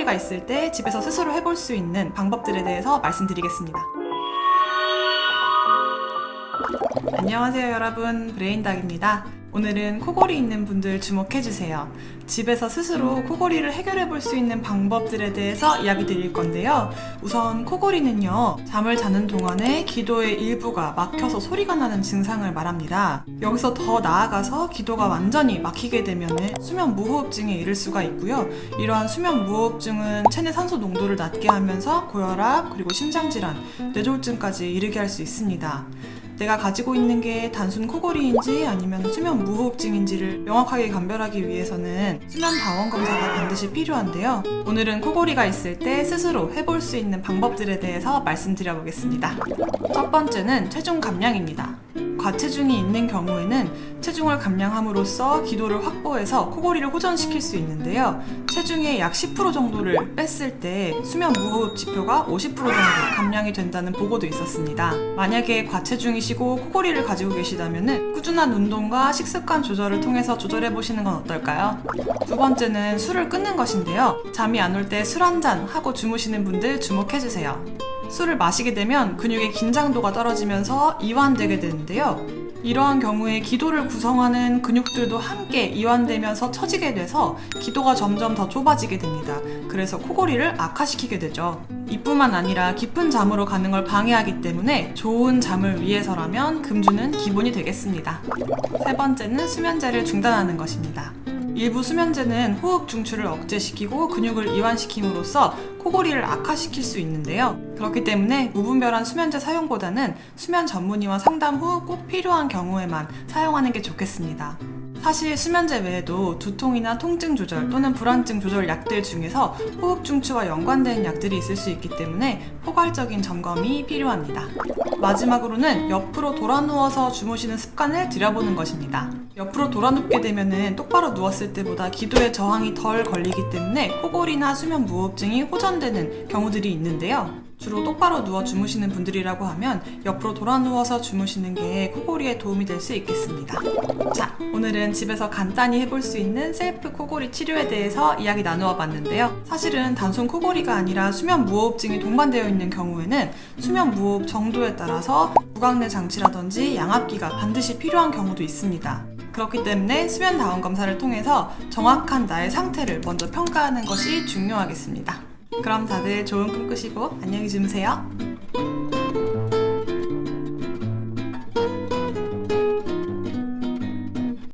코골이가 있을 때 집에서 스스로 해볼 수 있는 방법들에 대해서 말씀드리겠습니다. 안녕하세요 여러분, 브레인닥입니다. 오늘은 코골이 있는 분들 주목해주세요. 집에서 스스로 코골이를 해결해 볼 수 있는 방법들에 대해서 이야기 드릴 건데요. 우선 코골이는요, 잠을 자는 동안에 기도의 일부가 막혀서 소리가 나는 증상을 말합니다. 여기서 더 나아가서 기도가 완전히 막히게 되면 수면 무호흡증에 이를 수가 있고요. 이러한 수면 무호흡증은 체내 산소 농도를 낮게 하면서 고혈압, 그리고 심장질환, 뇌졸중까지 이르게 할 수 있습니다. 내가 가지고 있는 게 단순 코골이인지 아니면 수면 무호흡증인지를 명확하게 감별하기 위해서는 수면 다원 검사가 반드시 필요한데요. 오늘은 코골이가 있을 때 스스로 해볼 수 있는 방법들에 대해서 말씀드려 보겠습니다. 첫 번째는 체중 감량입니다. 과체중이 있는 경우에는 체중을 감량함으로써 기도를 확보해서 코골이를 호전시킬 수 있는데요. 체중의 약 10% 정도를 뺐을 때 수면 무호흡 지표가 50% 정도 감량이 된다는 보고도 있었습니다. 만약에 과체중이시고 코골이를 가지고 계시다면 꾸준한 운동과 식습관 조절을 통해서 조절해 보시는 건 어떨까요? 두 번째는 술을 끊는 것인데요. 잠이 안 올 때 술 한 잔 하고 주무시는 분들 주목해 주세요. 술을 마시게 되면 근육의 긴장도가 떨어지면서 이완되게 되는데요. 이러한 경우에 기도를 구성하는 근육들도 함께 이완되면서 처지게 돼서 기도가 점점 더 좁아지게 됩니다. 그래서 코골이를 악화시키게 되죠. 이뿐만 아니라 깊은 잠으로 가는 걸 방해하기 때문에 좋은 잠을 위해서라면 금주는 기본이 되겠습니다. 세 번째는 수면제를 중단하는 것입니다. 일부 수면제는 호흡 중추를 억제시키고 근육을 이완시킴으로써 코골이를 악화시킬 수 있는데요. 그렇기 때문에 무분별한 수면제 사용보다는 수면 전문의와 상담 후 꼭 필요한 경우에만 사용하는 게 좋겠습니다. 사실 수면제 외에도 두통이나 통증 조절 또는 불안증 조절 약들 중에서 호흡 중추와 연관된 약들이 있을 수 있기 때문에 포괄적인 점검이 필요합니다. 마지막으로는 옆으로 돌아 누워서 주무시는 습관을 들여보는 것입니다. 옆으로 돌아 눕게 되면 똑바로 누웠을 때보다 기도에 저항이 덜 걸리기 때문에 코골이나 수면 무호흡증이 호전되는 경우들이 있는데요. 주로 똑바로 누워 주무시는 분들이라고 하면 옆으로 돌아 누워서 주무시는 게 코골이에 도움이 될 수 있겠습니다. 자, 오늘은 집에서 간단히 해볼 수 있는 셀프 코골이 치료에 대해서 이야기 나누어 봤는데요. 사실은 단순 코골이가 아니라 수면 무호흡증이 동반되어 있는 경우에는 수면 무호흡 정도에 따라서 구강내 장치라든지 양압기가 반드시 필요한 경우도 있습니다. 그렇기 때문에 수면 다원 검사를 통해서 정확한 나의 상태를 먼저 평가하는 것이 중요하겠습니다. 그럼 다들 좋은 꿈 꾸시고 안녕히 주무세요.